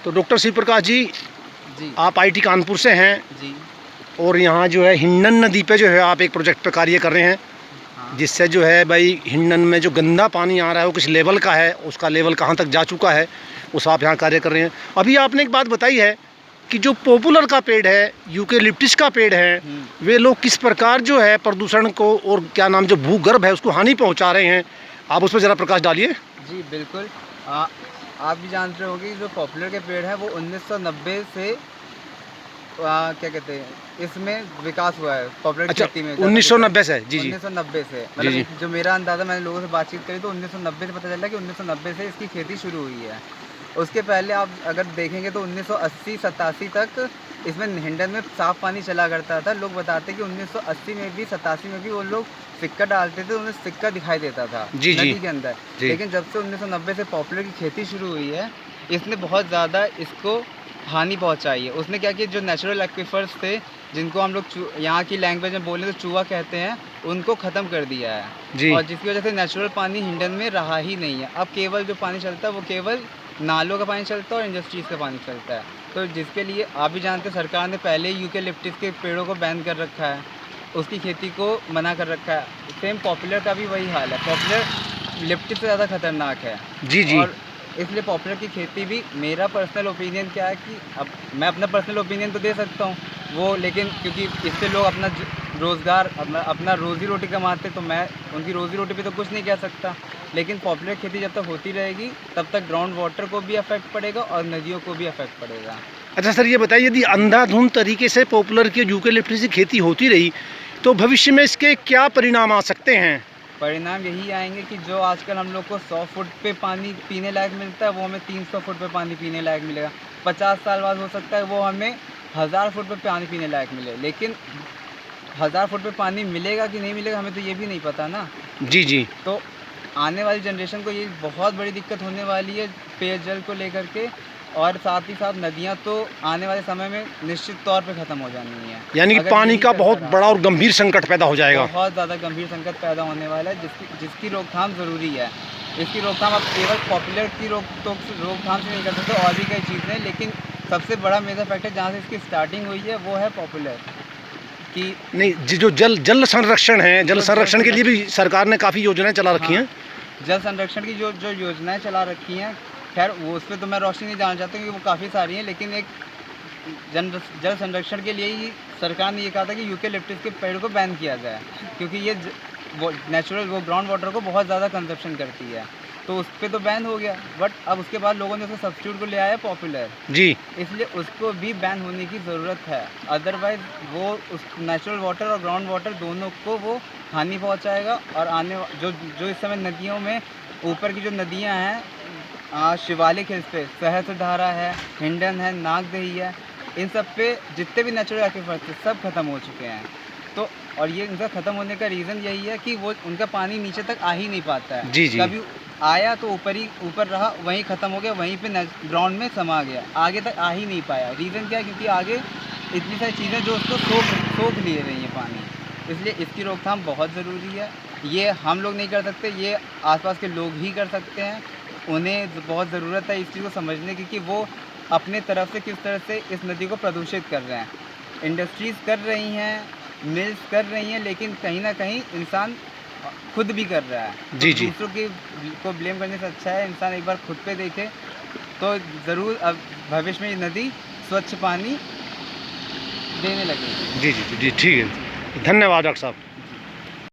तो डॉक्टर शिव प्रकाश जी, आप आईटी कानपुर से हैं जी। और यहाँ जो है हिंडन नदी पे जो है आप एक प्रोजेक्ट पे कार्य कर रहे हैं। हाँ। जिससे जो है भाई हिंडन में जो गंदा पानी आ रहा है वो किस लेवल का है, उसका लेवल कहाँ तक जा चुका है, उस आप यहाँ कार्य कर रहे हैं। अभी आपने एक बात बताई है कि जो पॉपुलर का पेड़ है, यूकेलिप्टस का पेड़ है, वे लोग किस प्रकार जो है प्रदूषण को और क्या नाम जो भूगर्भ है उसको हानि पहुँचा रहे हैं। आप उस पर ज़रा प्रकाश डालिए। जी बिल्कुल। आप भी जानते होंगे कि जो पॉपुलर के पेड़ है वो 1990 से क्या कहते हैं, इसमें विकास हुआ है पॉपुलर खेती में। 1990 से? जी जी, 1990 से, मतलब जो मेरा अंदाज़ा, मैंने लोगों से बातचीत करी तो 1990 से पता चला कि 1990 से इसकी खेती शुरू हुई है। उसके पहले आप अगर देखेंगे तो 1980-87 तक इसमें हिंडन में साफ़ पानी चला करता था। लोग बताते कि 1980 में भी 87 में भी वो लोग सिक्का डालते थे, उन्हें सिक्का दिखाई देता था नदी के अंदर। लेकिन जब से 1990 से पॉपुलर की खेती शुरू हुई है, इसने बहुत ज़्यादा इसको हानि पहुंचाई है। उसने क्या किया, जो नेचुरल एक्विफर्स थे, जिनको हम लोग यहाँ की लैंग्वेज में बोले तो चूहा कहते हैं, उनको ख़त्म कर दिया है। और जिसकी वजह से नेचुरल पानी हिंडन में रहा ही नहीं है। अब केवल जो पानी चलता है वो केवल नालों का पानी चलता है और इंडस्ट्रीज़ का पानी चलता है। तो जिसके लिए आप भी जानते हैं सरकार ने पहले ही यूकेलिप्टस के पेड़ों को बैन कर रखा है, उसकी खेती को मना कर रखा है। सेम पॉपुलर का भी वही हाल है। पॉपुलर लिप्टस से ज़्यादा खतरनाक है। जी। और इसलिए पॉपुलर की खेती भी, मेरा पर्सनल ओपिनियन क्या है कि अब मैं अपना पर्सनल ओपिनियन तो दे सकता हूँ वो, लेकिन क्योंकि इससे लोग अपना रोज़गार, अपना रोज़ी रोटी कमाते, तो मैं उनकी रोज़ी रोटी पे तो कुछ नहीं कह सकता। लेकिन पॉपुलर खेती जब तक होती रहेगी तब तक ग्राउंड वाटर को भी अफेक्ट पड़ेगा और नदियों को भी अफेक्ट पड़ेगा। अच्छा सर, ये बताइए, यदि अंधाधुंध तरीके से पॉपुलर की यूकेलिप्टस की खेती होती रही तो भविष्य में इसके क्या परिणाम आ सकते हैं? परिणाम यही आएंगे कि जो आजकल हम लोग को 100 फुट पे पानी पीने लायक मिलता है, वो हमें 300 फुट पे पानी पीने लायक मिलेगा। 50 साल बाद हो सकता है वो हमें 1000 फुट पे पानी पीने लायक मिले। लेकिन 1000 फुट पे पानी मिलेगा कि नहीं मिलेगा, हमें तो ये भी नहीं पता ना। जी। तो आने वाली जनरेशन को ये बहुत बड़ी दिक्कत होने वाली है पेयजल को लेकर के, और साथ ही साथ नदियाँ तो आने वाले समय में निश्चित तौर पे ख़त्म हो जानी है। यानी पानी का बहुत बड़ा और गंभीर संकट पैदा हो जाएगा। बहुत ज़्यादा गंभीर संकट पैदा होने वाला है, जिसकी रोकथाम ज़रूरी है। इसकी रोकथाम आप केवल पॉपुलर की रोकथाम से नहीं कर सकते, और भी कई चीज़ें हैं। लेकिन सबसे बड़ा मेजर फैक्टर जहाँ से इसकी स्टार्टिंग हुई है वो है पॉपुलर की। नहीं जी, जो जल संरक्षण है, जल संरक्षण के लिए भी सरकार ने काफ़ी योजनाएं चला रखी हैं। जल संरक्षण की जो योजनाएं चला रखी हैं, खैर वो उस पर तो मैं रोशनी नहीं डालना चाहता क्योंकि वो काफ़ी सारी हैं। लेकिन एक जल संरक्षण के लिए ही सरकार ने ये कहा था कि यूकेलिप्टस के पेड़ को बैन किया जाए, क्योंकि ये वो नेचुरल वो ग्राउंड वाटर को बहुत ज़्यादा कंजप्शन करती है। तो उस पर तो बैन हो गया, बट अब उसके बाद लोगों ने उसको सब्स्टिट्यूट को ले आया पॉपुलर जी, इसलिए उसको भी बैन होने की ज़रूरत है। अदरवाइज़ वो उस नेचुरल वाटर और ग्राउंड वाटर दोनों को वो हानि पहुंचाएगा। और आने जो इस समय नदियों में, ऊपर की जो नदियां हैं, शिवालिक हिल्स पे सहस्त्रधारा है, हिंडन है, नागदही है, इन सब पे जितने भी नेचुरल एक्विफर्स थे सब खत्म हो चुके हैं। तो और ये इनका ख़त्म होने का रीज़न यही है कि वो उनका पानी नीचे तक आ ही नहीं पाता है। जी। कभी आया तो ऊपर रहा, वहीं ख़त्म हो गया, वहीं पे ग्राउंड में समा गया, आगे तक आ ही नहीं पाया। रीज़न क्या है? क्योंकि आगे इतनी सारी चीज़ें जो उसको सोख लिए रही हैं पानी। इसलिए इसकी रोकथाम बहुत ज़रूरी है। ये हम लोग नहीं कर सकते, ये आसपास के लोग ही कर सकते हैं। उन्हें बहुत ज़रूरत है इस चीज़ को समझने की कि वो अपने तरफ से किस तरह से इस नदी को प्रदूषित कर रहे हैं। इंडस्ट्रीज़ कर रही हैं, मिल्स कर रही हैं, लेकिन कहीं ना कहीं इंसान खुद भी कर रहा है। जी। तो दूसरों को ब्लेम करने से अच्छा है इंसान एक बार खुद पे देखे, तो ज़रूर अब भविष्य में ये नदी स्वच्छ पानी देने लगेगी। जी, ठीक है। धन्यवाद डॉक्टर साहब।